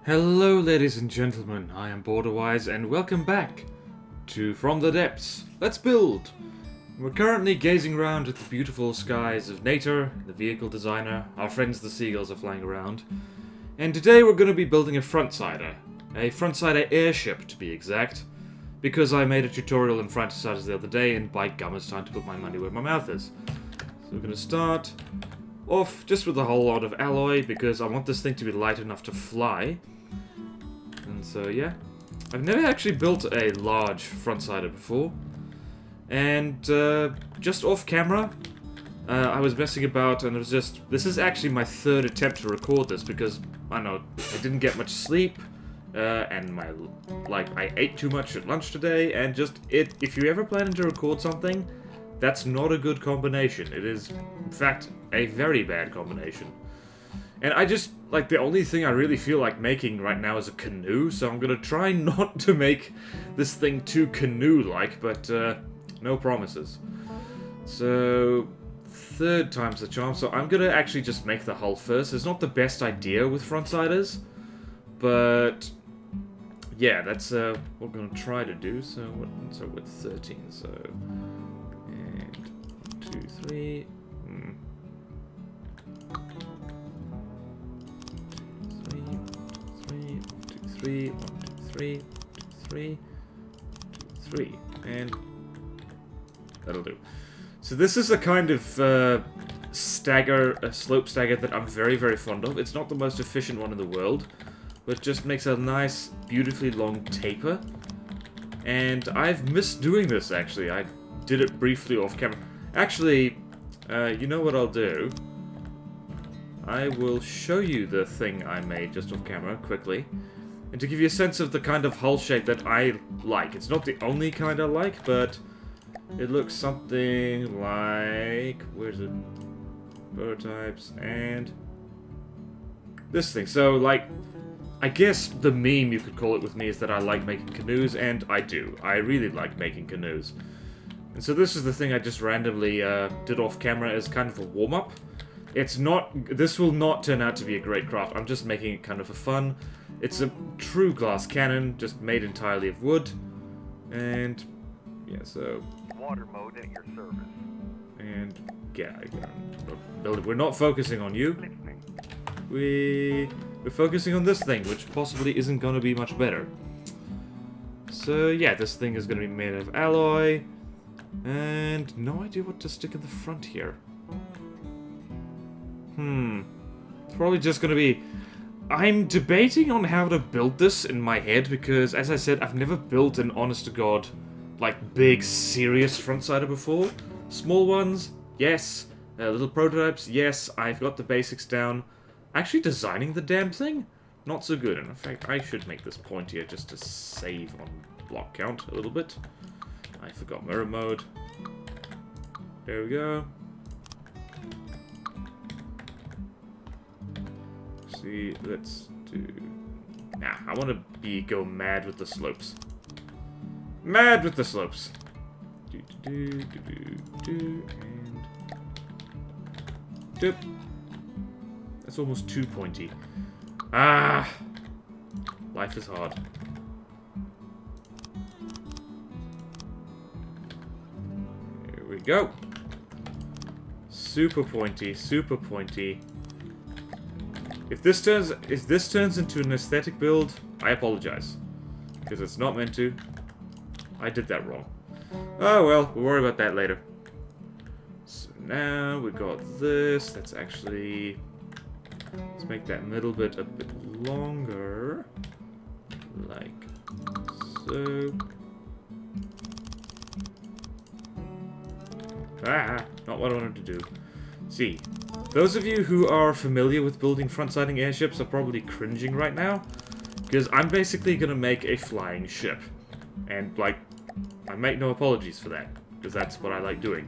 Hello ladies and gentlemen, I am BorderWise and welcome back to From the Depths. Let's build! We're currently gazing around at the beautiful skies of Nater, the vehicle designer, our friends the seagulls are flying around, and today we're going to be building a Frontsider. A Frontsider airship to be exact, because I made a tutorial in Frontsiders the other day and by gum it's time to put my money where my mouth is. So we're going to start off just with a whole lot of alloy because I want this thing to be light enough to fly. And so yeah, I've never actually built a large Frontsider before. And just off camera, I was messing about and it was just, this is actually my third attempt to record this because, I don't know, I didn't get much sleep. And I ate too much at lunch today, and if you ever planning to record something, that's not a good combination. It is, in fact, a very bad combination. And I just, the only thing I really feel like making right now is a canoe, so I'm gonna try not to make this thing too canoe-like, but, no promises. So, third time's the charm, so I'm gonna actually just make the hull first. It's not the best idea with Frontsiders, but yeah, that's what we're gonna try to do. So with 13, so and 2, 3, 3, 1, 2, 3, 3, 3, and that'll do. So this is a kind of slope stagger that I'm very, very fond of. It's not the most efficient one in the world, but just makes a nice, beautifully long taper. And I've missed doing this, actually. I did it briefly off camera. Actually, you know what I'll do? I will show you the thing I made just off camera, quickly. And to give you a sense of the kind of hull shape that I like. It's not the only kind I like, but it looks something like... Where's it? Prototypes, and... this thing. So, I guess the meme you could call it with me is that I like making canoes, and I do. I really like making canoes. And so this is the thing I just randomly did off camera as kind of a warm-up. It's not... this will not turn out to be a great craft. I'm just making it kind of for fun. It's a true glass cannon, just made entirely of wood. And... yeah, so... water mode at your service. And... yeah, we're not focusing on you. We're focusing on this thing, which possibly isn't going to be much better. So yeah, this thing is going to be made of alloy. And no idea what to stick in the front here. It's probably just going to be... I'm debating on how to build this in my head, because as I said, I've never built an honest-to-God, big, serious Frontsider before. Small ones, yes. Little prototypes, yes. I've got the basics down. Actually designing the damn thing? Not so good. And in fact, I should make this pointier just to save on block count a little bit. I forgot mirror mode. There we go. See, let's do... nah, I want to go mad with the slopes. Mad with the slopes. And... doop. That's almost too pointy. Ah! Life is hard. Here we go. Super pointy, super pointy. If this turns into an aesthetic build, I apologize. Because it's not meant to. I did that wrong. Oh well, we'll worry about that later. So now we got this. That's actually... let's make that middle bit a bit longer. Like so. Ah, not what I wanted to do. See, those of you who are familiar with building front-siding airships are probably cringing right now. Because I'm basically going to make a flying ship. And, I make no apologies for that. Because that's what I like doing.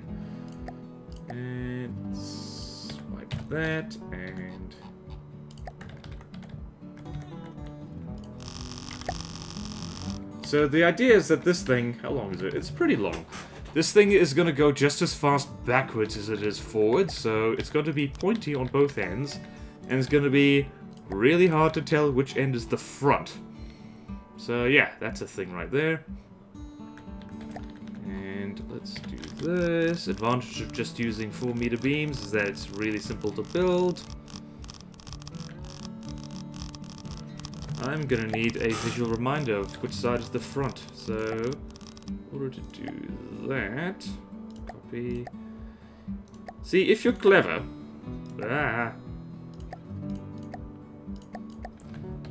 And like that, and... so the idea is that this thing... how long is it? It's pretty long. This thing is going to go just as fast backwards as it is forwards, so it's going to be pointy on both ends, and it's going to be really hard to tell which end is the front. So yeah, that's a thing right there. And let's do this. Advantage of just using 4-meter beams is that it's really simple to build. I'm gonna need a visual reminder of which side is the front. So, in order to do that, copy. See, if you're clever,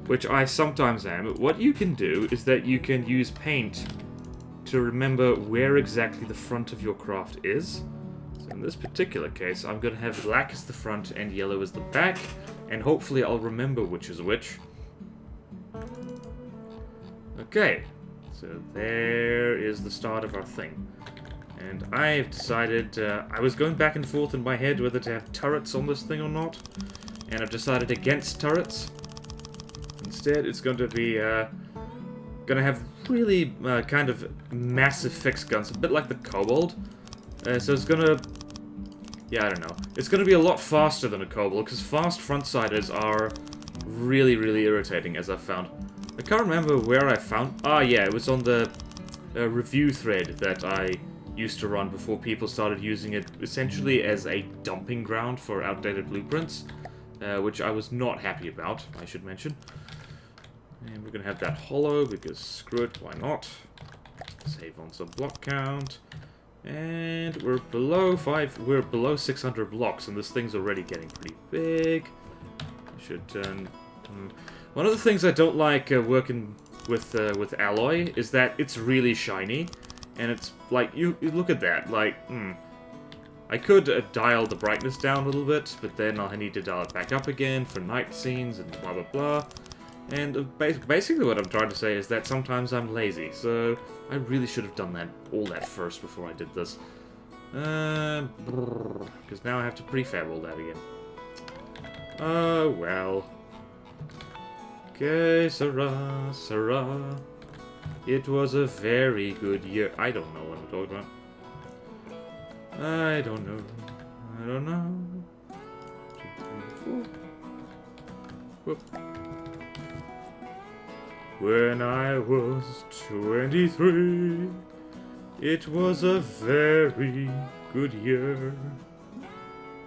which I sometimes am, what you can do is that you can use paint to remember where exactly the front of your craft is. So in this particular case, I'm going to have black as the front and yellow as the back, and hopefully I'll remember which is which. Okay, so there is the start of our thing. And I've decided, I was going back and forth in my head whether to have turrets on this thing or not, and I've decided against turrets. Instead, it's going to be, gonna have really kind of massive fixed guns, a bit like the Kobold. So it's gonna, yeah, I don't know. It's gonna be a lot faster than a Kobold, because fast Frontsiders are really, really irritating, as I've found. I can't remember where I found... Ah, yeah, it was on the review thread that I used to run before people started using it essentially as a dumping ground for outdated blueprints, which I was not happy about, I should mention. And we're gonna have that hollow, because screw it, why not? Save on some block count. And we're below 600 blocks, and this thing's already getting pretty big. I should turn... One of the things I don't like working with alloy is that it's really shiny, and it's like, you look at that, like, I could dial the brightness down a little bit, but then I'll need to dial it back up again for night scenes and blah blah blah. And basically what I'm trying to say is that sometimes I'm lazy, so I really should have done all that first before I did this. Because now I have to prefab all that again. Oh, well. Okay, Sarah, Sarah. It was a very good year. I don't know what I'm talking about. I don't know. I don't know. 2, 3, 4. Whoop. When I was 23, it was a very good year.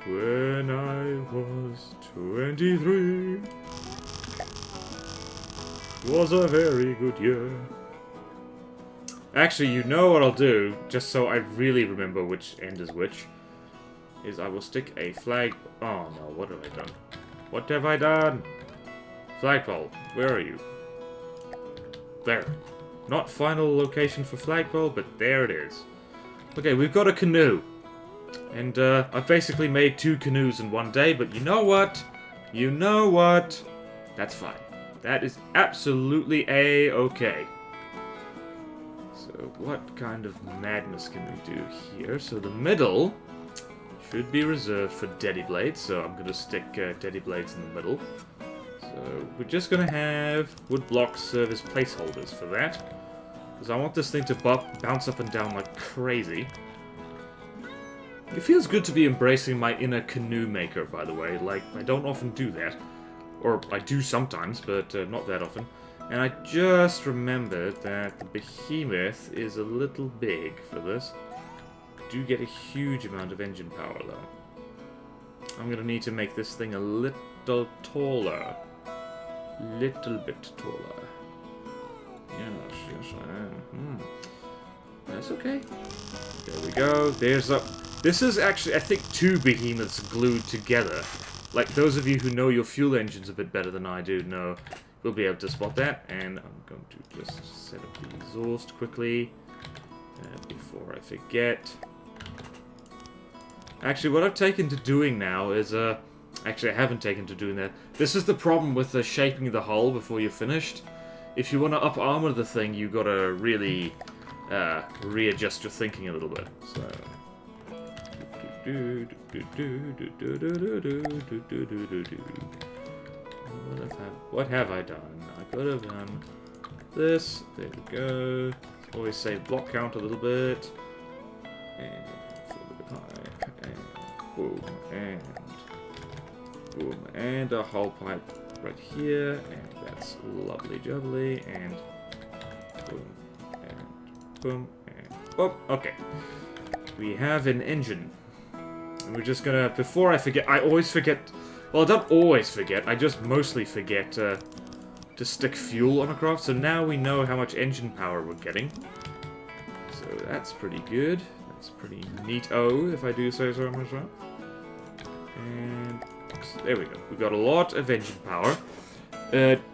When I was 23, it was a very good year. Actually, you know what I'll do, just so I really remember which end is which, is I will stick a flag... Oh no, what have I done? What have I done? Flagpole, where are you? There. Not final location for flagpole, but there it is. Okay, we've got a canoe. And, I've basically made 2 canoes in one day, but you know what? You know what? That's fine. That is absolutely A-okay. So, what kind of madness can we do here? So, the middle should be reserved for Daddy Blades, so I'm going to stick Daddy Blades in the middle. So, we're just going to have wood blocks serve as placeholders for that. Because I want this thing to bounce up and down like crazy. It feels good to be embracing my inner canoe maker, by the way. Like, I don't often do that. Or, I do sometimes, but not that often. And I just remembered that the behemoth is a little big for this. I do get a huge amount of engine power, though. I'm going to need to make this thing a little taller. Little bit taller. Yes, yes I am. That's okay. There we go. There's a... This is actually, I think, 2 behemoths glued together. Like, those of you who know your fuel engines a bit better than I do know, will be able to spot that. And I'm going to just set up the exhaust quickly before I forget. Actually, what I've taken to doing now is... Actually, I haven't taken to doing that. This is the problem with shaping the hull before you're finished. If you want to up-armor the thing, you gotta really readjust your thinking a little bit. So... What have I done? I could have done this. There we go. Always save block count a little bit. And fill the pipe. And boom. And boom. And a hull pipe right here, and that's lovely jubbly, and boom, and boom, and oh, okay. We have an engine. And we're just gonna, before I forget, I always forget, well, I don't always forget, I just mostly forget to stick fuel on a craft, so now we know how much engine power we're getting. So that's pretty good. That's pretty neat-o, if I do say so myself. And there we go. We've got a lot of engine power.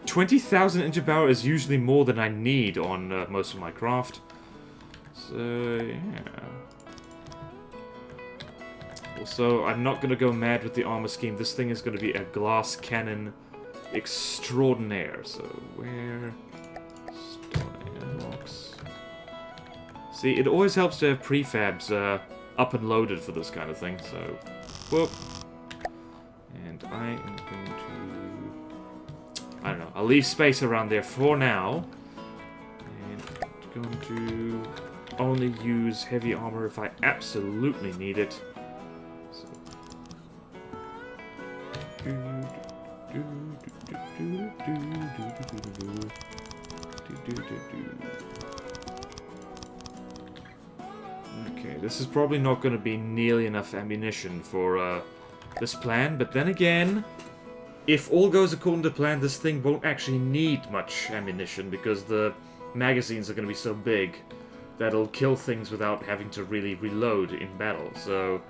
20,000 engine power is usually more than I need on most of my craft. So, yeah. Also, I'm not going to go mad with the armor scheme. This thing is going to be a glass cannon extraordinaire. So, where... Stone airlocks. See, it always helps to have prefabs up and loaded for this kind of thing. So, whoop. And I am going to... I don't know. I'll leave space around there for now. And I'm going to only use heavy armor if I absolutely need it. So. Okay, this is probably not going to be nearly enough ammunition for this plan, but then again, if all goes according to plan, this thing won't actually need much ammunition because the magazines are going to be so big that it'll kill things without having to really reload in battle. So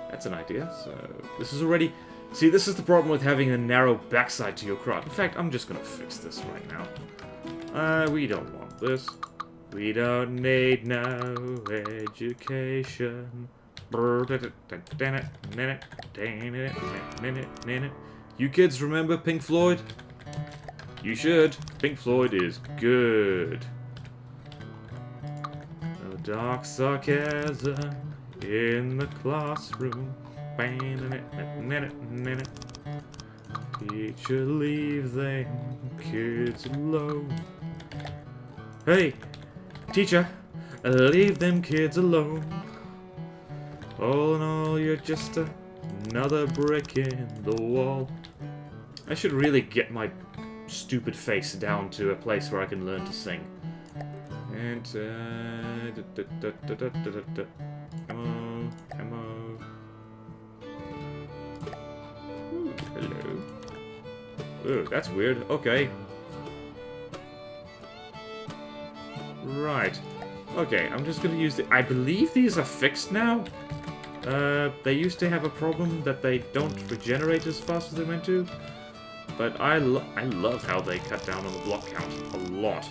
that's an idea. So this is already... See, this is the problem with having a narrow backside to your craft. In fact, I'm just going to fix this right now. We don't want this. We don't need no education. You kids remember Pink Floyd? You should. Pink Floyd is good. No dark sarcasm in the classroom. Teacher, leave them kids alone. Hey, teacher, leave them kids alone. All in all, you're just another brick in the wall. I should really get my stupid face down to a place where I can learn to sing. And, ammo. Ooh, hello. Ooh, that's weird. Okay. Right. Okay, I'm just gonna use the... I believe these are fixed now. They used to have a problem that they don't regenerate as fast as they meant to. But I love how they cut down on the block count a lot.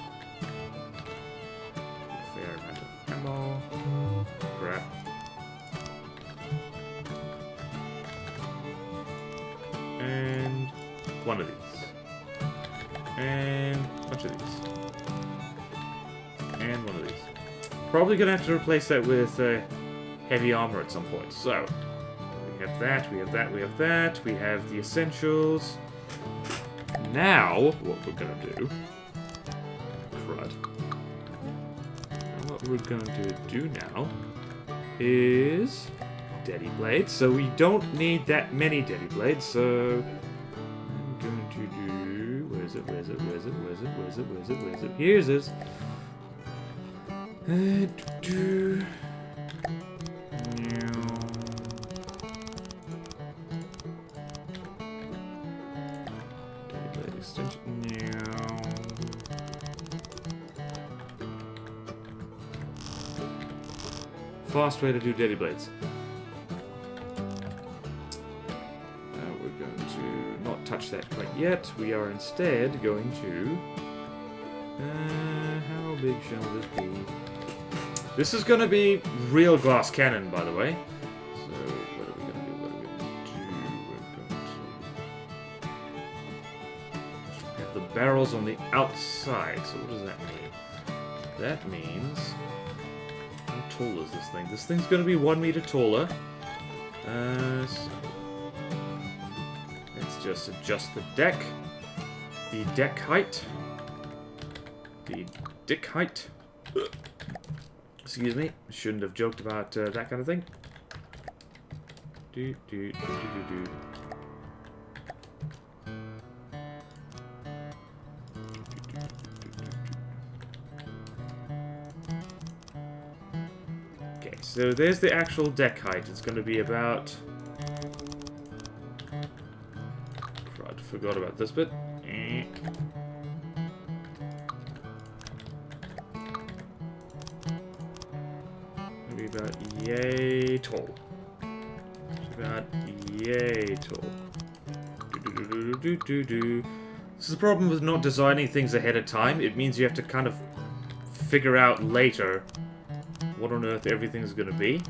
Fair amount of ammo. Crap. And one of these. And a bunch of these. And one of these. Probably gonna have to replace that with heavy armor at some point. So, we have that, we have that, we have that. We have the essentials. Now, what we're gonna do... Crud. Now what we're going to do now is... Daddy blades. So we don't need that many daddy blades, so... I'm going to do... Where's it, where's it, where's it, where's it, where's it, where's it, where's it? Here's this. Fast way to do daddy blades. We're going to not touch that quite yet. We are instead going to... how big shall this be? This is going to be real glass cannon, by the way. So, what are we going to do? What are we going to do? We're going to have the barrels on the outside. So what does that mean? That means... How tall is this thing? This thing's going to be 1 meter taller. So let's just adjust the deck. The deck height. The dick height. Excuse me. Shouldn't have joked about that kind of thing. So there's the actual deck height. It's going to be about... Crud, forgot about this bit. Maybe about yay tall. About yay tall. This is the problem with not designing things ahead of time. It means you have to kind of figure out later what on earth everything's gonna be.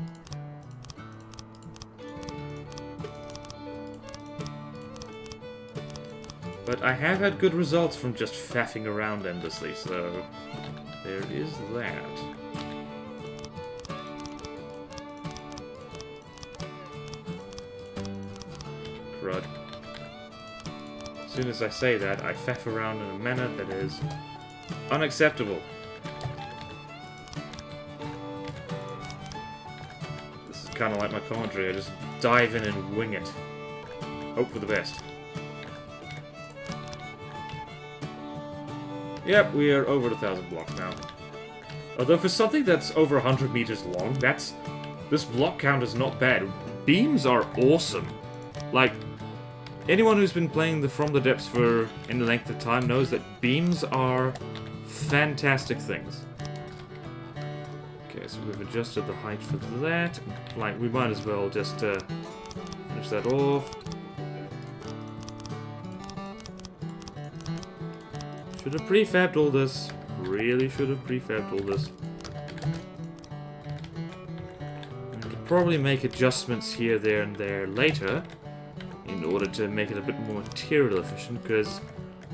But I have had good results from just faffing around endlessly, so there is that. Crud. As soon as I say that, I faff around in a manner that is unacceptable. This is kind of like my commentary. I just dive in and wing it. Hope for the best. Yep, we are over 1,000 blocks now. Although for something that's over 100 meters long, this block count is not bad. Beams are awesome. Like, anyone who's been playing the From the Depths for any length of time knows that beams are fantastic things. Okay, so we've adjusted the height for that. Like, we might as well just finish that off. Should have prefabbed all this. Really should have prefabbed all this. I could probably make adjustments here, there, and there later in order to make it a bit more material efficient, because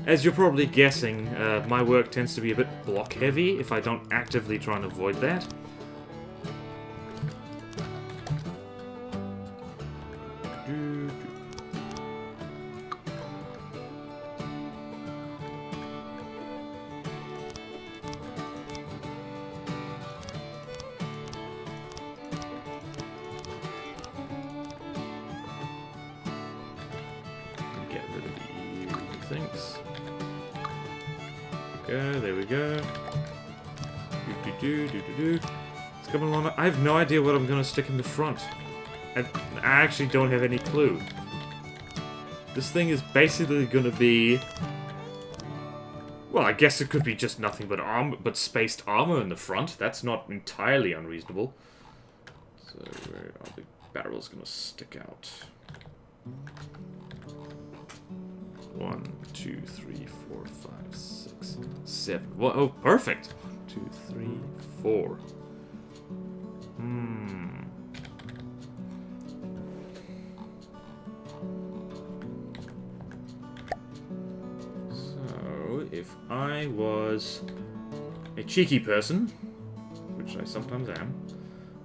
as you're probably guessing, my work tends to be a bit block heavy if I don't actively try and avoid that. There we go. It's coming along. I have no idea what I'm going to stick in the front. I actually don't have any clue. This thing is basically going to be... Well, I guess it could be just nothing but armor, but spaced armor in the front. That's not entirely unreasonable. So where are the barrels going to stick out? 1, 2, 3, 4, 5, 6, 7. Well, oh, perfect. 2, 3, 4. So, if I was a cheeky person, which I sometimes am,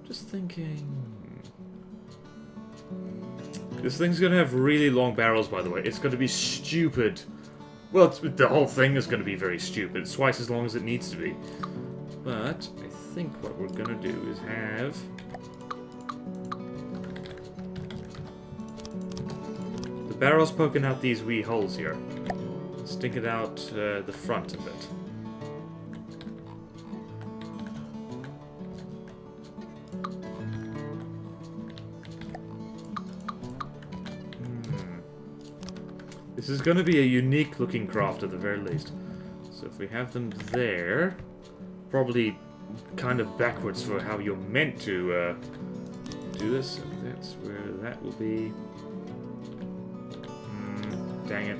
just thinking... This thing's gonna have really long barrels, by the way. It's gonna be stupid. Well, the whole thing is gonna be very stupid. It's twice as long as it needs to be. But I think what we're gonna do is have... the barrels poking out these wee holes here. Stick it out the front a bit. This is going to be a unique looking craft at the very least. So if we have them there, probably kind of backwards for how you're meant to do this. So that's where that will be. Dang it.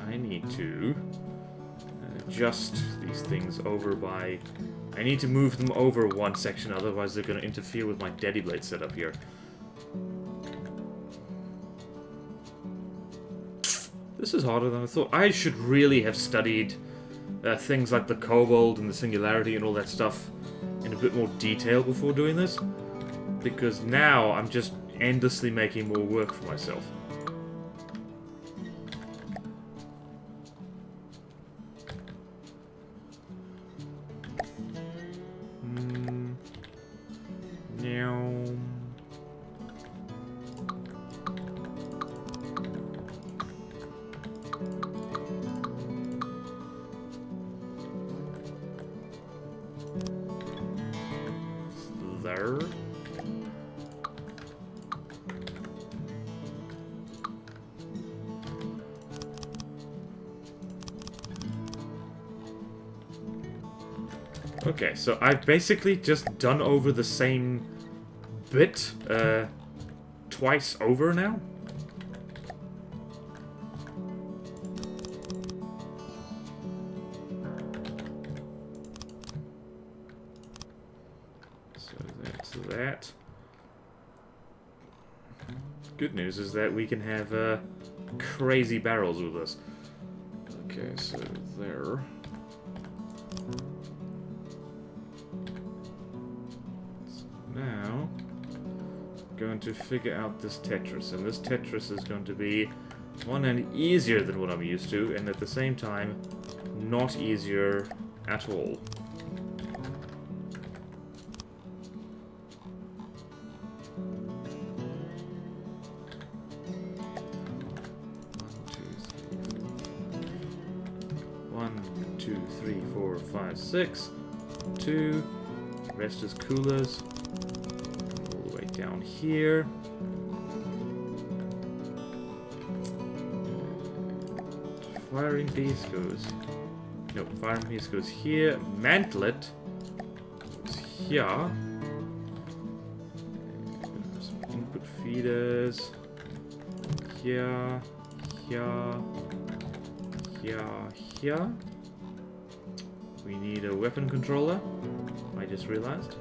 I need to adjust these things over by... I need to move them over one section, otherwise they're going to interfere with my Daddy Blade setup here. This is harder than I thought. I should really have studied things like the kobold and the singularity and all that stuff in a bit more detail before doing this. Because now I'm just endlessly making more work for myself. there. Okay, so I've basically just done over the same bit twice over now. So that's that. Good news is that we can have crazy barrels with us. Okay, so there. Now, going to figure out this Tetris, and this Tetris is going to be one and easier than what I'm used to, and at the same time, not easier at all. One, two, three, 4, 5, 6. 2. Rest is coolers. Down here. Firing piece goes... No, firing piece goes here. Mantlet goes here. Some input feeders. Here. Here. Here. We need a weapon controller. I just realized.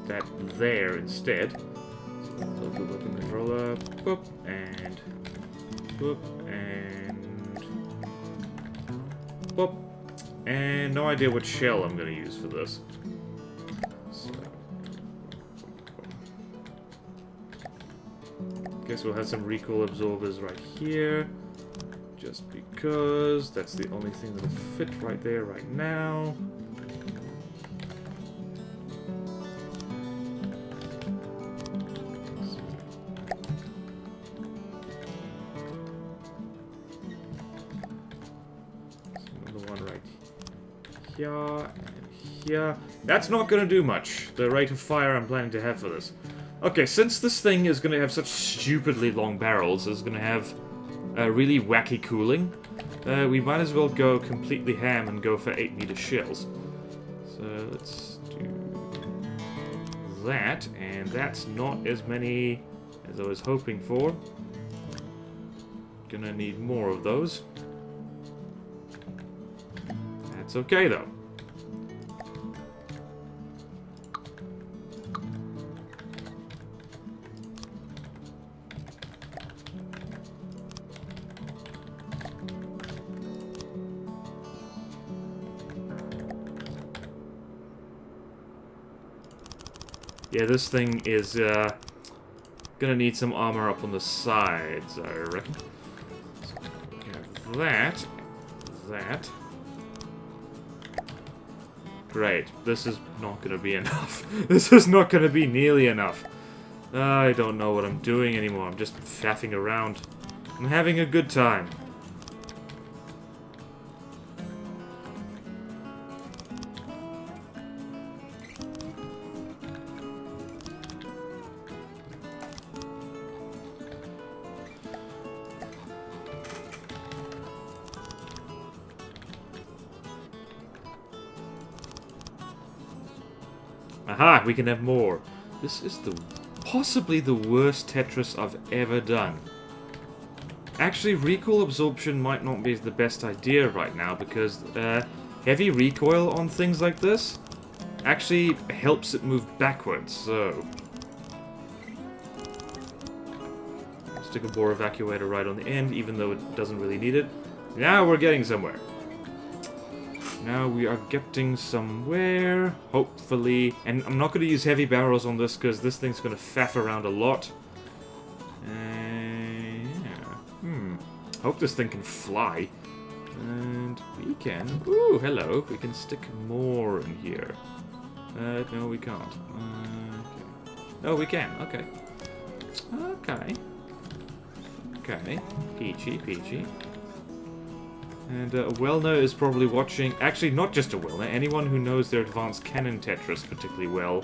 That there instead. So local weapon controller, boop, and boop, and boop. And no idea what shell I'm going to use for this. So, guess we'll have some recoil absorbers right here. Just because that's the only thing that'll fit right there right now. Here and here. That's not going to do much, the rate of fire I'm planning to have for this. Okay, since this thing is going to have such stupidly long barrels, it's going to have really wacky cooling, we might as well go completely ham and go for 8-meter shells. So let's do that, and that's not as many as I was hoping for. Gonna need more of those. It's okay, though. Yeah, this thing is gonna need some armor up on the sides, I reckon. So we have that. Great. This is not going to be enough. This is not going to be nearly enough. I don't know what I'm doing anymore. I'm just faffing around. I'm having a good time. Aha, we can have more. This is possibly the worst Tetris I've ever done. Actually, recoil absorption might not be the best idea right now because heavy recoil on things like this actually helps it move backwards, so... Stick a bore evacuator right on the end, even though it doesn't really need it. Now we're getting somewhere. Now we are getting somewhere, hopefully. And I'm not going to use heavy barrels on this because this thing's going to faff around a lot. Yeah. Hope this thing can fly. And we can... Ooh, hello. We can stick more in here. No, we can't. Okay. No, we can. Okay. Okay. Okay. Peachy, peachy. And Wellner is probably watching... Actually, not just a Wellner. Anyone who knows their advanced cannon Tetris particularly well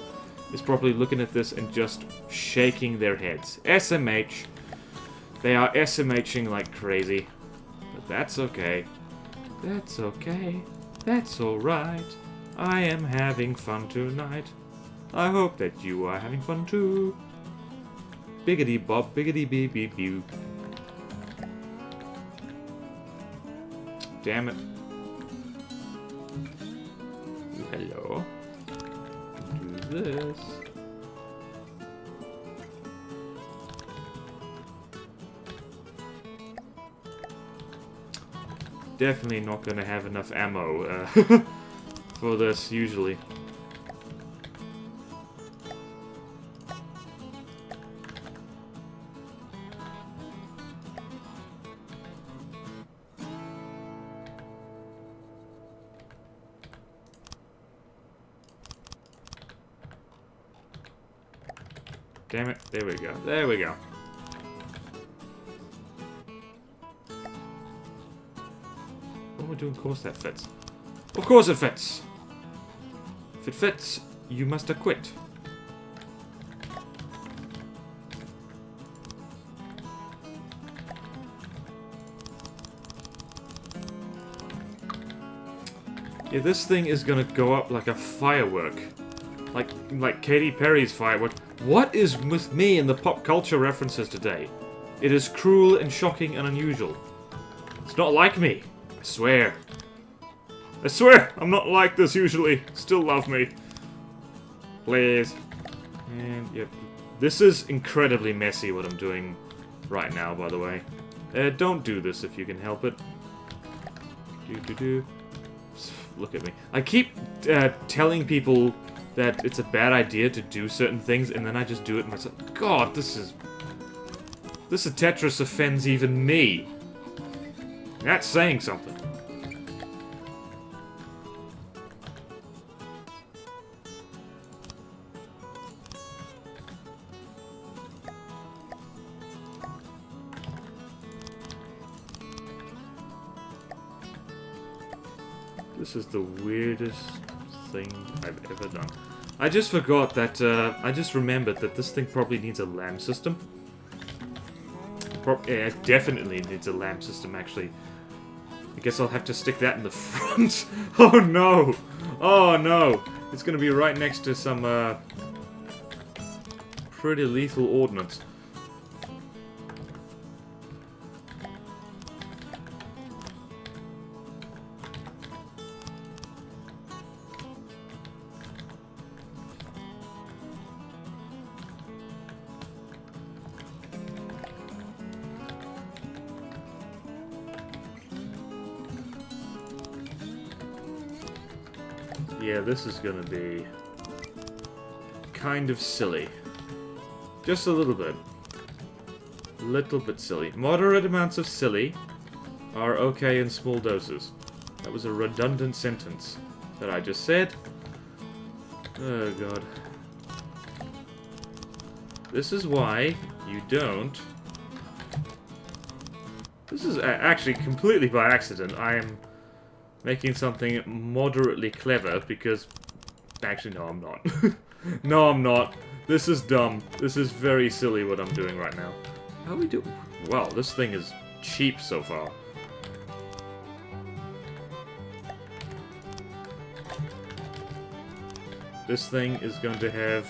is probably looking at this and just shaking their heads. SMH. They are SMHing like crazy. But that's okay. That's okay. That's alright. I am having fun tonight. I hope that you are having fun too. Biggity bob, biggity bee bee boo. Damn it. Hello. Do this. Definitely not gonna have enough ammo for this, usually. Damn it, there we go. There we go. What am I doing? Of course that fits. Of course it fits! If it fits, you must acquit. Yeah, this thing is gonna go up like a firework. Like Katy Perry's firework. What is with me and the pop culture references today? It is cruel and shocking and unusual. It's not like me. I swear. I swear I'm not like this usually. Still love me. Please. And yep. This is incredibly messy what I'm doing right now, by the way. Don't do this if you can help it. Look at me. I keep telling people that it's a bad idea to do certain things, and then I just do it myself. God, this Tetris offends even me. That's saying something. This is the weirdest thing I've ever done. I just forgot that, I just remembered that this thing probably needs a LAM system. Yeah, it definitely needs a LAM system, actually. I guess I'll have to stick that in the front. Oh no! Oh no! It's gonna be right next to some, pretty lethal ordnance. Yeah, this is gonna be kind of silly. Just a little bit. Little bit silly. Moderate amounts of silly are okay in small doses. That was a redundant sentence that I just said. Oh god. This is why you don't... This is actually completely by accident. I am making something moderately clever because... Actually, no, I'm not. No, I'm not. This is dumb. This is very silly what I'm doing right now. How we do? Wow, this thing is cheap so far. This thing is going to have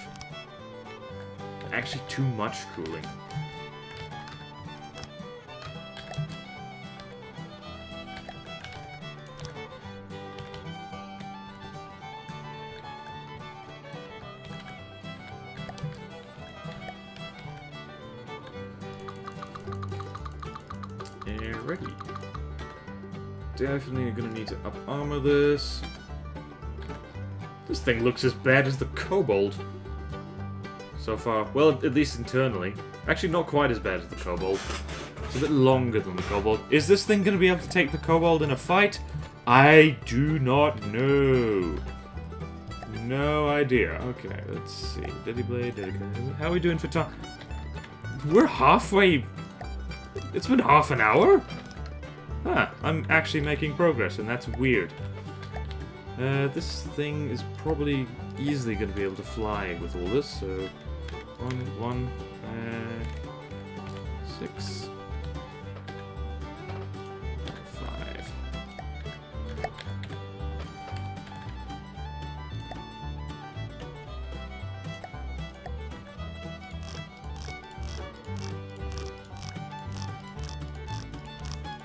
actually too much cooling. Ready. Definitely gonna need to up armor this. This thing looks as bad as the Kobold so far. Well, at least internally. Actually, not quite as bad as the Kobold. It's a bit longer than the Kobold. Is this thing gonna be able to take the Kobold in a fight? I do not know. No idea. Okay, let's see. Deadly Blade, Deadly Blade. How are we doing for time? We're halfway... It's been half an hour? Ah, I'm actually making progress, and that's weird. This thing is probably easily going to be able to fly with all this, so... 6... 5...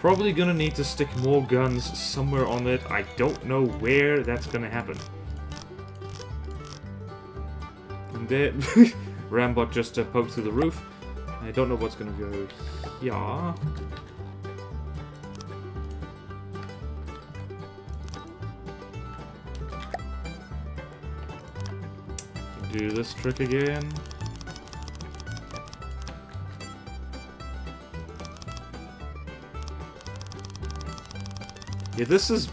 Probably gonna need to stick more guns somewhere on it. I don't know where that's gonna happen. And there... Rambot just poked through the roof. I don't know what's gonna go here. Do this trick again. Yeah, this is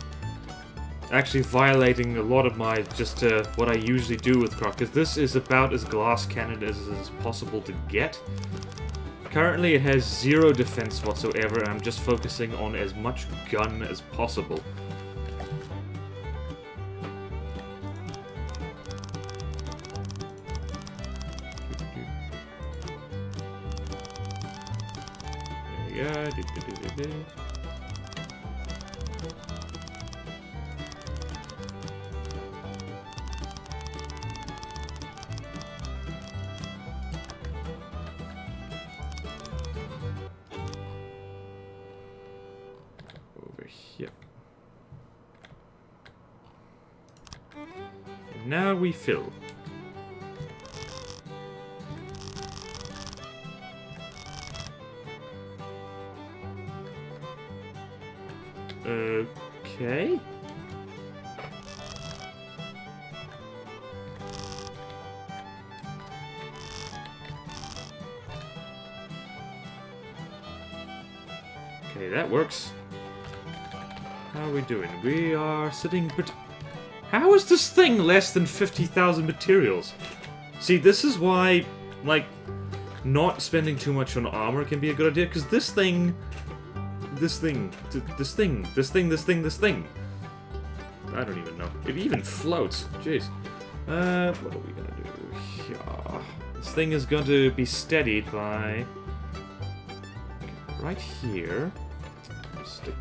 actually violating a lot of my, just what I usually do with Croc, because this is about as glass cannon as is possible to get. Currently it has 0 defense whatsoever, and I'm just focusing on as much gun as possible. There we go. Here. And now we fill. Okay. Okay, that works. How are we doing? We are sitting... How is this thing less than 50,000 materials? See, this is why, like, not spending too much on armor can be a good idea, because this thing... This thing... I don't even know. It even floats. Jeez. What are we gonna do here? This thing is going to be steadied by... right here. Stick...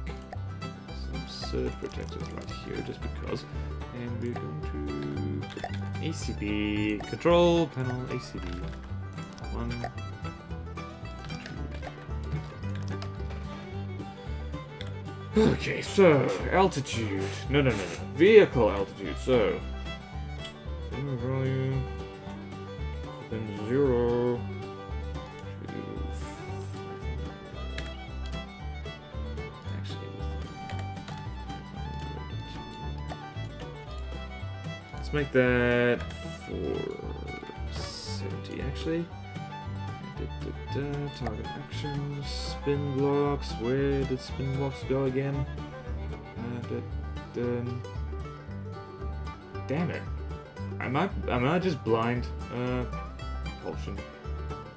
surge protectors right here, just because. And we're going to ACB control panel ACB 1, 2. Okay, so altitude. No. Vehicle altitude. So value then 0 to let's make that 470 actually. Target actions, spin blocks. Where did spin blocks go again? Damn it! Am I just blind? Propulsion.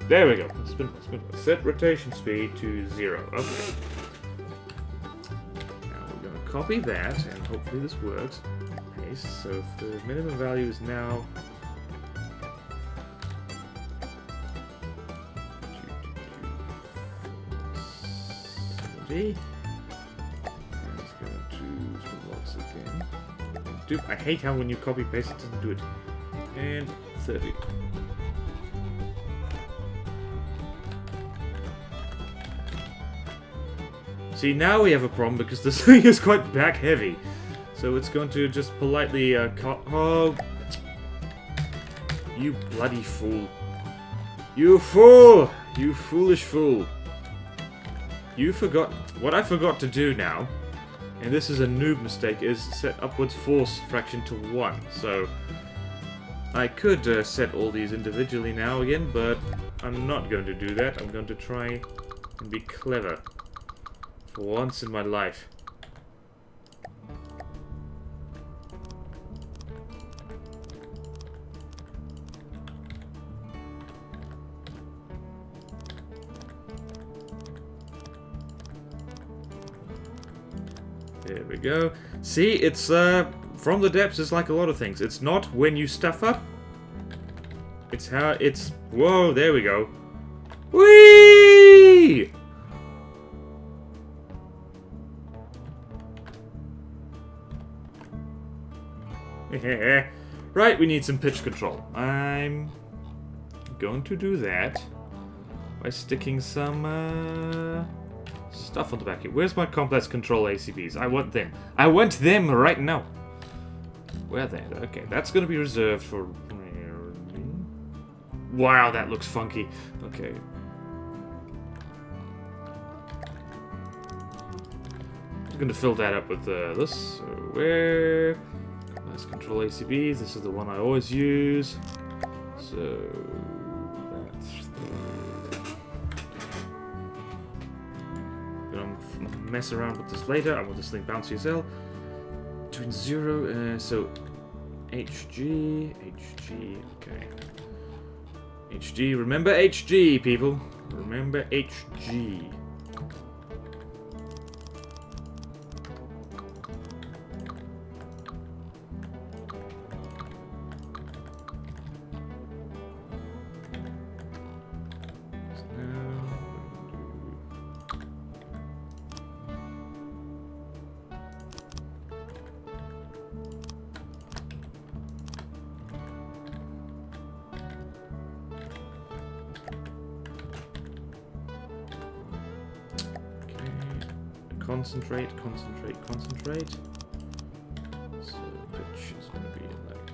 There we go. Spin block. Set rotation speed to 0. Okay. Now we're gonna copy that, and hopefully this works. Paste. So if the minimum value is now. And it's going to spin blocks again. Dude, I hate how when you copy paste it doesn't do it. And 30. See, now we have a problem because this thing is quite back heavy. So it's going to just politely oh, you bloody fool. You fool! You foolish fool. You forgot... What I forgot to do now, and this is a noob mistake, is set upwards force fraction to 1. So, I could set all these individually now again, but I'm not going to do that. I'm going to try and be clever. For once in my life. There we go. See, it's, From the Depths is like a lot of things. It's not when you stuff up. It's how it's... Whoa, there we go. Whee! Right, we need some pitch control. I'm going to do that by sticking some stuff on the back here. Where's my complex control ACBs? I want them. I want them right now. Where are they? Okay, that's going to be reserved for... Wow, that looks funky. Okay. I'm going to fill that up with this. So where... Let's control ACBs. This is the one I always use. So that's... Gonna mess around with this later. I want this thing bouncy as hell. Between 0, so HG, okay. HG, remember HG, people. Remember HG. Concentrate. So pitch is going to be like...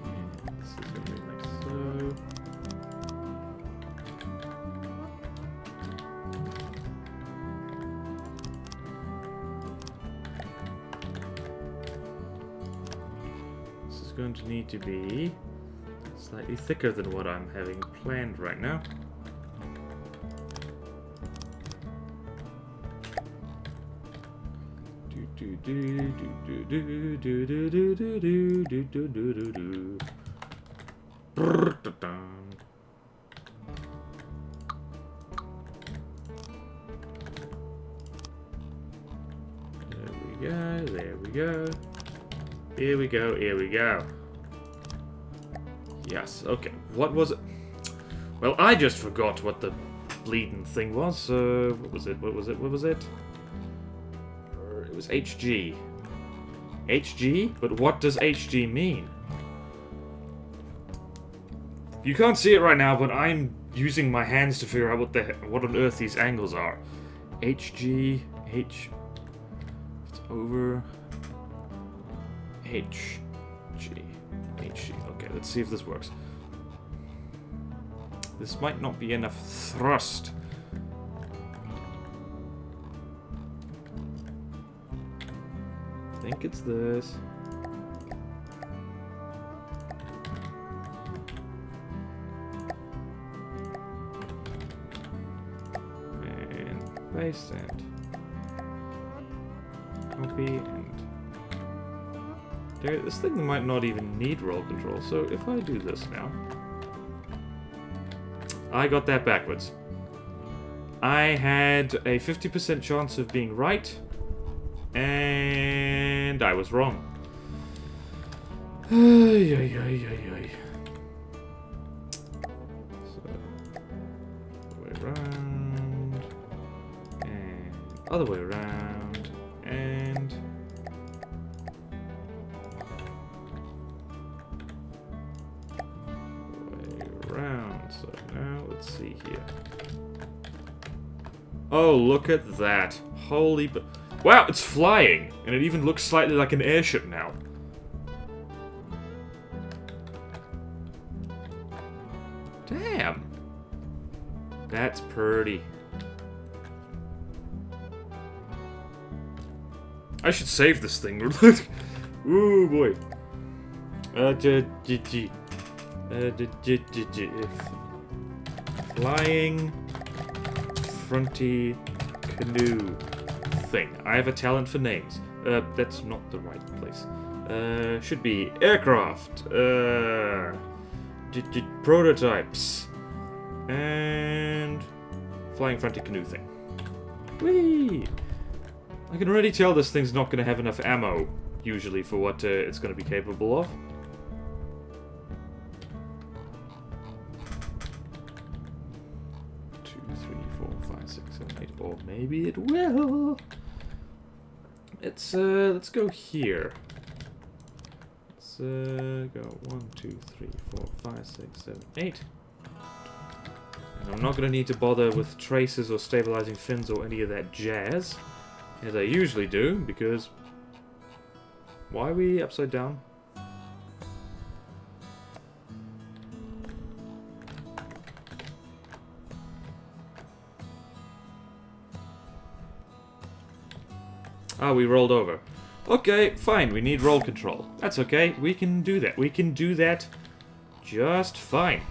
And this is going to be like so. Going to need to be slightly thicker than what I'm having planned right now. There we go. Here we go. Yes, okay. What was it? Well, I just forgot what the bleeding thing was. What was it? It was HG. HG? But what does HG mean? You can't see it right now, but I'm using my hands to figure out what on earth these angles are. HG, H... It's over... HG. Okay, let's see if this works. This might not be enough thrust. I think it's this. And paste and copy and there. This thing might not even need roll control, so if I do this now... I got that backwards. I had a 50% chance of being right, and I was wrong. So, other way around, and other way around, and... So now let's see here. Oh, look at that. Holy... Wow, it's flying! And it even looks slightly like an airship now. Damn. That's pretty. I should save this thing. Ooh, boy. Flying fronty canoe. thing. I have a talent for names. That's not the right place. Should be aircraft. Prototypes. And flying frantic canoe thing. Whee! I can already tell this thing's not going to have enough ammo, usually, for what it's going to be capable of. Or maybe it will. Let's go here. Let's go 1, 2, 3, 4, 5, 6, 7, 8. And I'm not gonna need to bother with traces or stabilizing fins or any of that jazz, as I usually do, because why are we upside down? Ah, we rolled over. Okay, fine, we need roll control. That's okay, we can do that. We can do that just fine.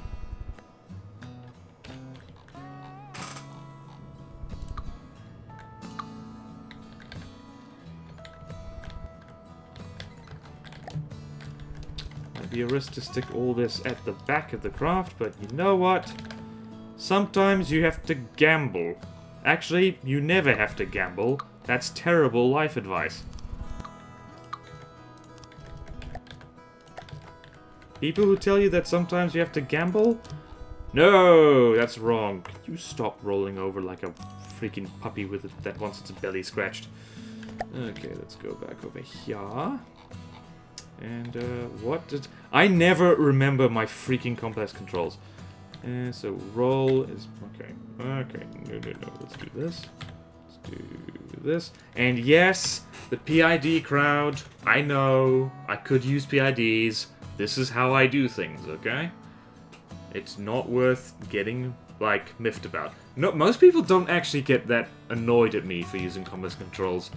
Might be a risk to stick all this at the back of the craft, but you know what? Sometimes you have to gamble. Actually, you never have to gamble. That's terrible life advice. People who tell you that sometimes you have to gamble? No, that's wrong. Could you stop rolling over like a freaking puppy with it that wants its belly scratched? Okay, let's go back over here. And, what did... I never remember my freaking complex controls. So, roll is... Okay. Okay, no. Let's do this. Let's do this. And yes, the PID crowd. I know. I could use PIDs. This is how I do things, okay? It's not worth getting, like, miffed about. No, most people don't actually get that annoyed at me for using complex controls.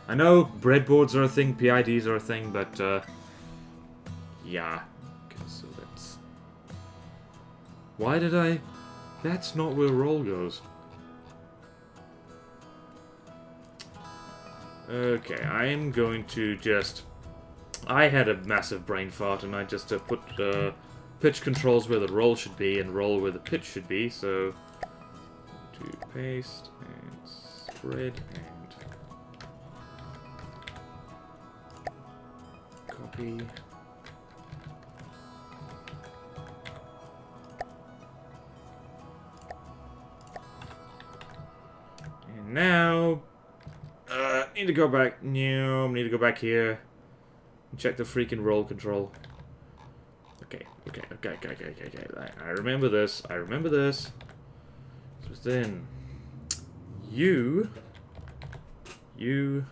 I know breadboards are a thing, PIDs are a thing, but, yeah. Okay, so that's... Why did I... That's not where roll goes. Okay, I'm going to just... I had a massive brain fart, and I just put pitch controls where the roll should be, and roll where the pitch should be, so... To paste, and spread, and... Copy... And now... need to go back... No, need to go back here. Check the freaking roll control. Okay. I remember this. So then... U... J.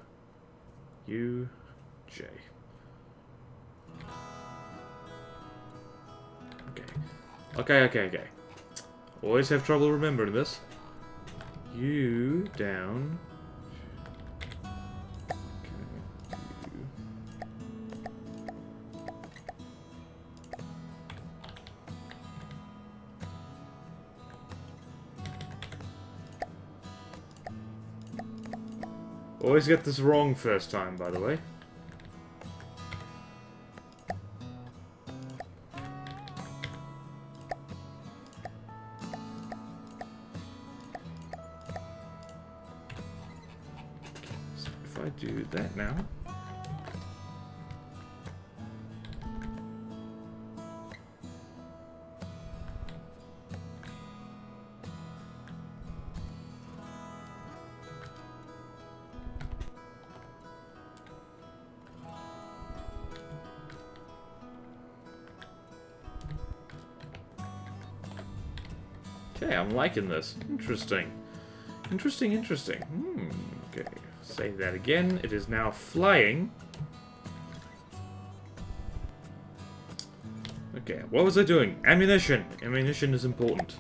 Okay. Always have trouble remembering this. U down... Always get this wrong first time, by the way. So if I do that now... Okay, I'm liking this. Interesting. Interesting. Okay, say that again. It is now flying. Okay, what was I doing? Ammunition! Ammunition is important.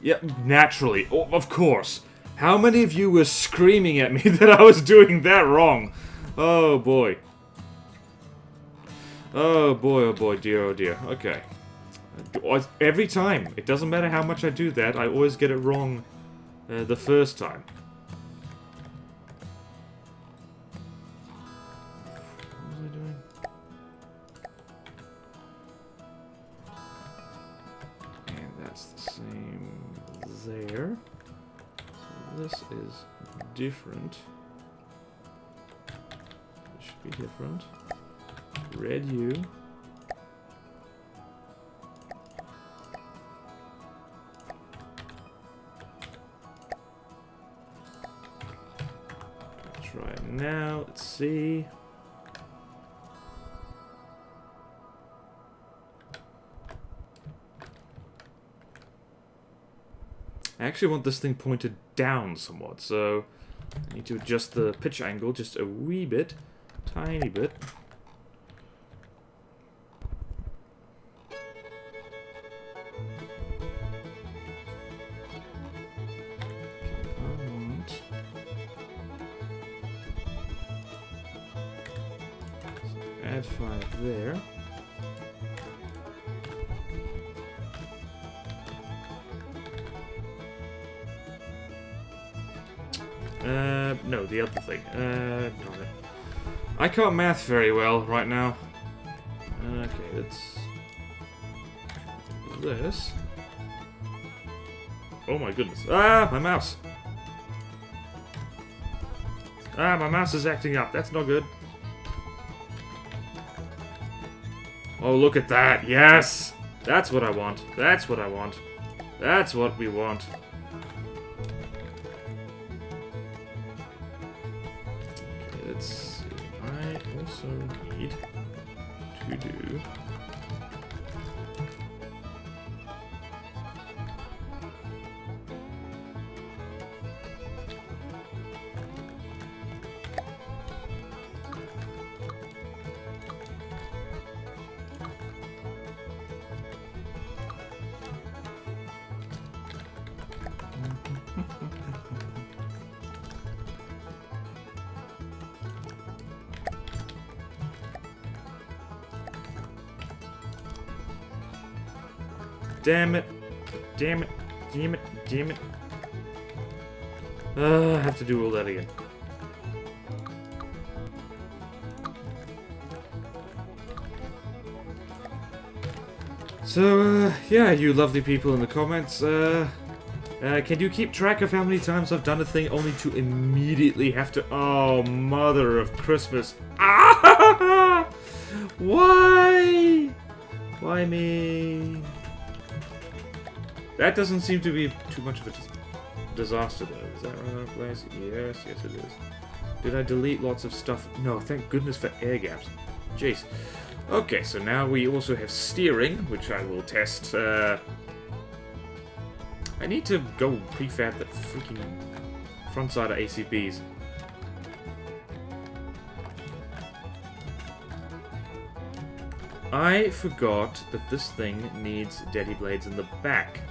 Yep, naturally. Oh, of course. How many of you were screaming at me that I was doing that wrong? Oh, boy. Oh boy, dear, oh dear. Okay. Every time. It doesn't matter how much I do that, I always get it wrong the first time. What was I doing? And that's the same there. So this is different. This should be different. Red U. Try it now. Let's see. I actually want this thing pointed down somewhat, so I need to adjust the pitch angle just a wee bit, tiny bit. Add 5 there. No, the other thing. Darn it. I can't math very well right now. Okay, let's... this. Oh my goodness. Ah, my mouse! Ah, my mouse is acting up. That's not good. Oh, look at that. Yes! That's what I want. That's what I want. That's what we want. Okay, let's see. I also need to do... Damn it. Damn it. Damn it. Damn it. I have to do all that again. So, yeah, you lovely people in the comments, can you keep track of how many times I've done a thing only to immediately have to... Oh, mother of Christmas. Ah! Why? Why me? That doesn't seem to be too much of a disaster, though. Is that right place? Yes, yes it is. Did I delete lots of stuff? No, thank goodness for air gaps. Jeez. Okay, so now we also have steering, which I will test. I need to go prefab that freaking Frontsider ACBs. I forgot that this thing needs daddy blades in the back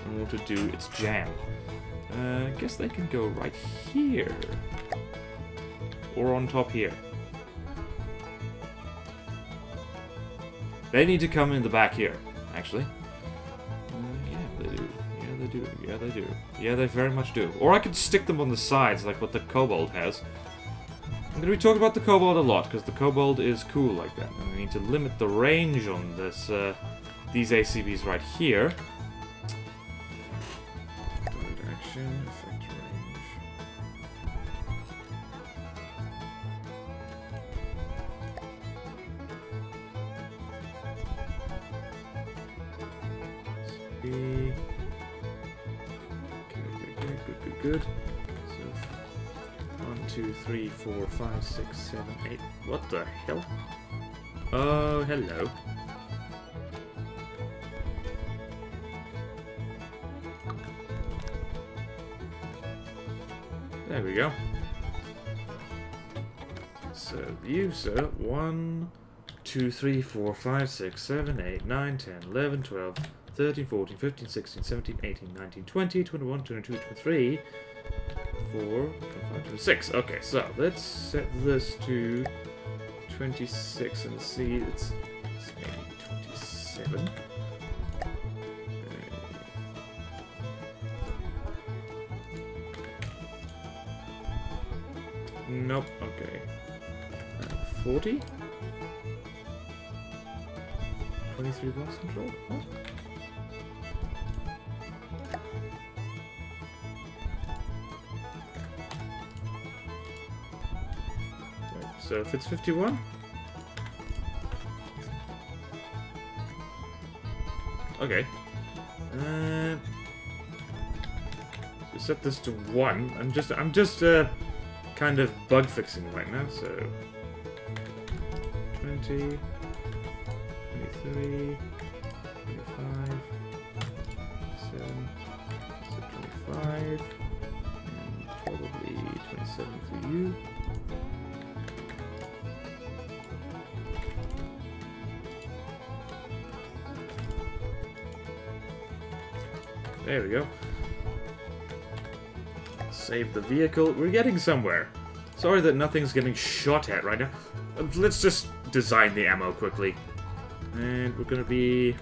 in order to do its jam. I guess they can go right here. Or on top here. They need to come in the back here, actually. Yeah, they do. Yeah, they do. Yeah, they do. Yeah, they very much do. Or I could stick them on the sides, like what the Kobold has. I'm going to be talking about the Kobold a lot, because the Kobold is cool like that. And I need to limit the range on this, these ACBs right here. Direction, effect range. Okay, good. So, 1, 2, 3, 4, 5, 6, 7, 8. What the hell? Oh, hello. There we go. So, view, so 1, 2, 3, 4, 5, 6, 7, 8, 9, 10, 11, 12, 13, 14, 15, 16, 17, 18, 19, 20, 21, 22, 23, 4, 25, 26. Okay, so let's set this to 26 and see, it's maybe 27. Nope. Okay. 40? 23 box control? What? Right, so if it's 51? Okay. So set this to 1. I'm just kind of bug fixing right now, so 20, 23, 25, 7, so 25, and probably 27 for you. There we go. Save the vehicle. We're getting somewhere. Sorry that nothing's getting shot at right now. Let's just design the ammo quickly. And we're going to be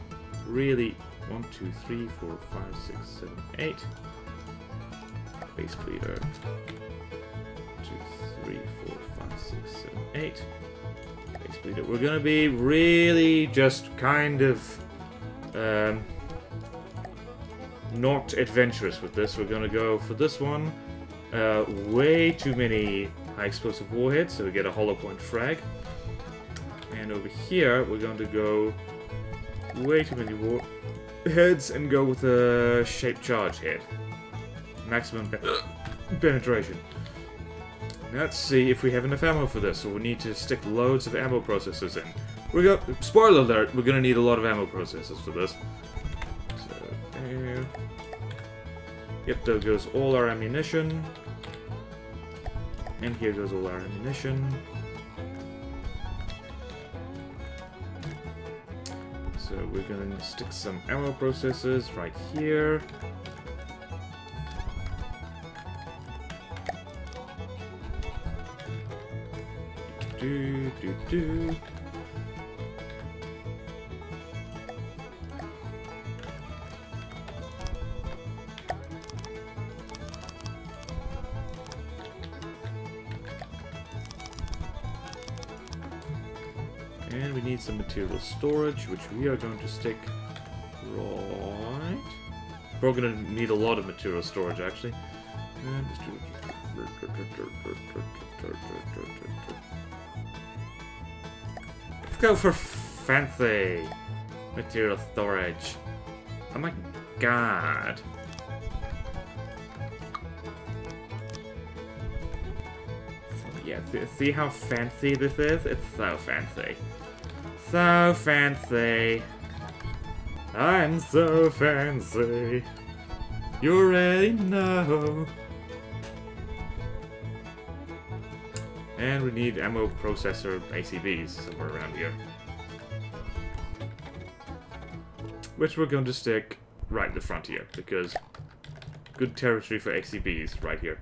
really 1, 2, 3, 4, 5, 6, 7, 8. Base bleeder. 2, 3, 4, 5, 6, 7, 8. Base bleeder. We're going to be really just kind of not adventurous with this. We're going to go for this one. Way too many high explosive warheads, so we get a hollow point frag. And over here, we're going to go way too many warheads and go with a shaped charge head. Maximum penetration. Let's see if we have enough ammo for this, so we need to stick loads of ammo processors in. Spoiler alert, we're going to need a lot of ammo processors for this. So, there. Yep, there goes all our ammunition. And here goes all our ammunition. So we're gonna stick some ammo processors right here. Do. And we need some material storage, which we are going to stick right. We're going to need a lot of material storage, actually. And let's go for fancy material storage. Oh my god. Yeah, see how fancy this is? It's so fancy. So fancy. I'm so fancy. You already know. And we need ammo processor ACBs somewhere around here. Which we're going to stick right in the front here, because good territory for ACBs right here.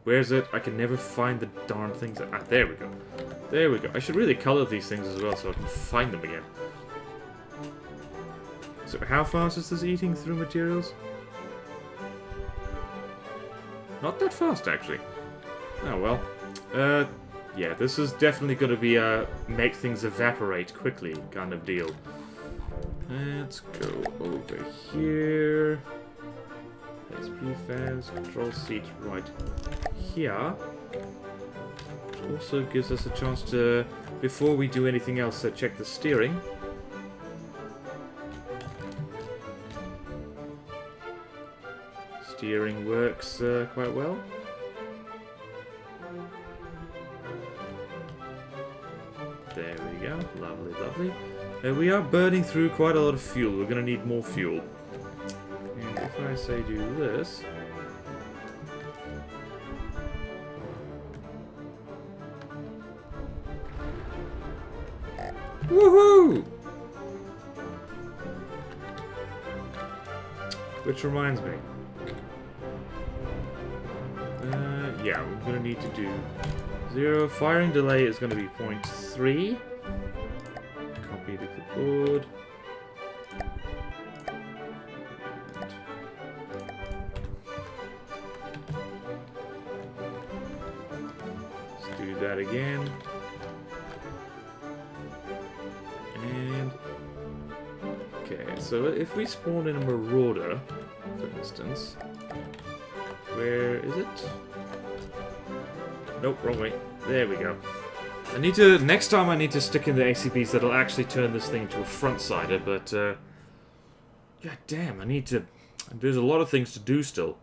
Where's it? I can never find the darn things. Ah, there we go. There we go. I should really color these things as well so I can find them again. So how fast is this eating through materials? Not that fast, actually. Oh, well. Yeah, this is definitely going to be a make things evaporate quickly kind of deal. Let's go over here. Let's prefans, control seat right here. Which also gives us a chance to, before we do anything else, check the steering. Steering works quite well. There we go. Lovely, lovely. We are burning through quite a lot of fuel. We're going to need more fuel. And if I say do this... Woohoo! Which reminds me. Yeah, we're going to need to do 0. Firing delay is going to be 0.3. Copy the clipboard. that again. And... okay, so if we spawn in a Marauder, for instance... where is it? Nope, wrong way. There we go. I need to... next time I need to stick in the ACBs that'll actually turn this thing into a Frontsider, but, god damn, I need to... there's a lot of things to do still.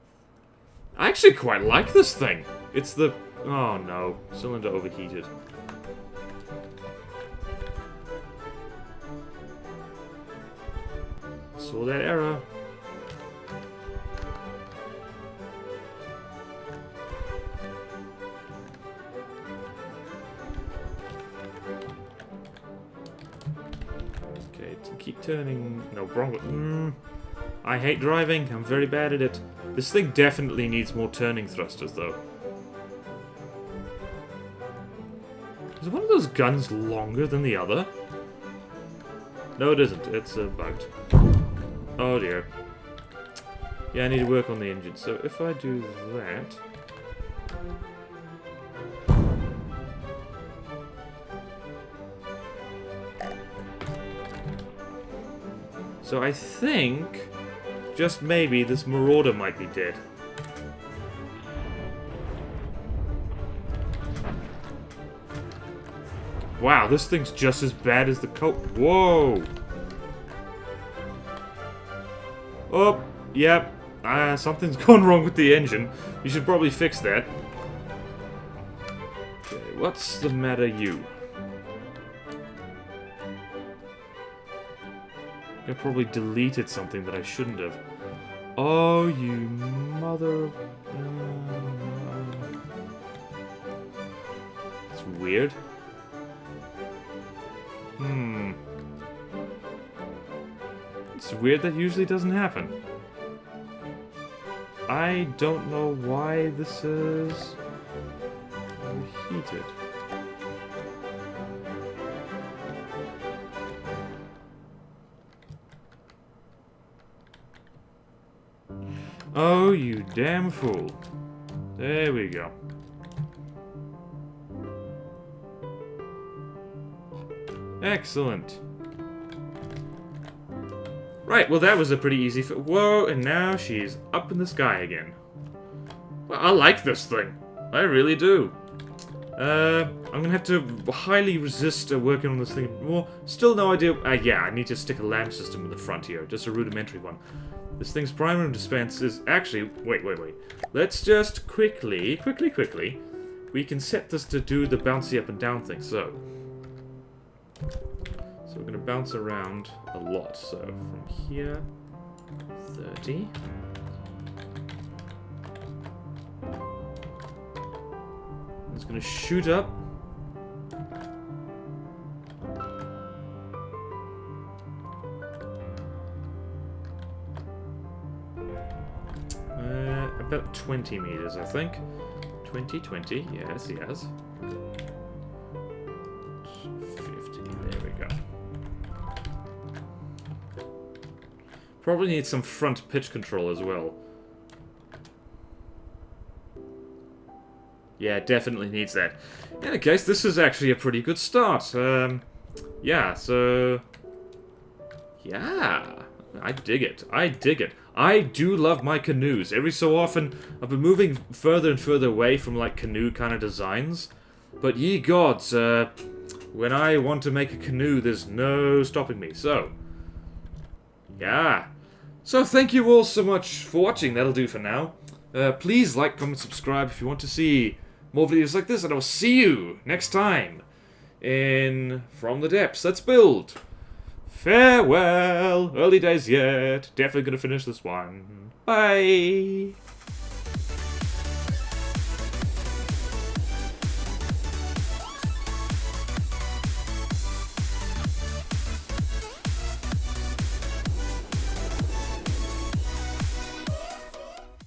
I actually quite like this thing. It's the... oh no, cylinder overheated. Saw that error. Okay, keep turning... no, wrong... I hate driving, I'm very bad at it. This thing definitely needs more turning thrusters, though. Is one of those guns longer than the other? No, it isn't. It's bugged. Oh dear. Yeah, I need to work on the engine. So if I do that... so I think... just maybe this Marauder might be dead. Wow, this thing's just as bad as the whoa! Oh, yep. Something's gone wrong with the engine. You should probably fix that. Okay, what's the matter, you? I probably deleted something that I shouldn't have. Oh, you mother... It's weird. It's weird that usually doesn't happen. I don't know why this is... overheated. Oh, you damn fool. There we go. Excellent. Right, well that was a pretty easy whoa, and now she's up in the sky again. Well, I like this thing. I really do. I'm gonna have to highly resist working on this thing more. Still no idea. Yeah, I need to stick a lamp system in the front here. Just a rudimentary one. This thing's primary and dispense is actually... wait. Let's just quickly... we can set this to do the bouncy up and down thing, so we're going to bounce around a lot. So from here, 30. It's going to shoot up. About 20 meters, I think. 20, yes. 50, there we go. Probably need some front pitch control as well. Yeah, definitely needs that. In any case, this is actually a pretty good start. Yeah, so... yeah, I dig it. I do love my canoes. Every so often, I've been moving further and further away from, like, canoe kind of designs. But ye gods, when I want to make a canoe, there's no stopping me. So, yeah. So, thank you all so much for watching. That'll do for now. Please like, comment, subscribe if you want to see more videos like this. And I'll see you next time in From the Depths. Let's build. Farewell! Early days yet. Definitely gonna finish this one. Bye!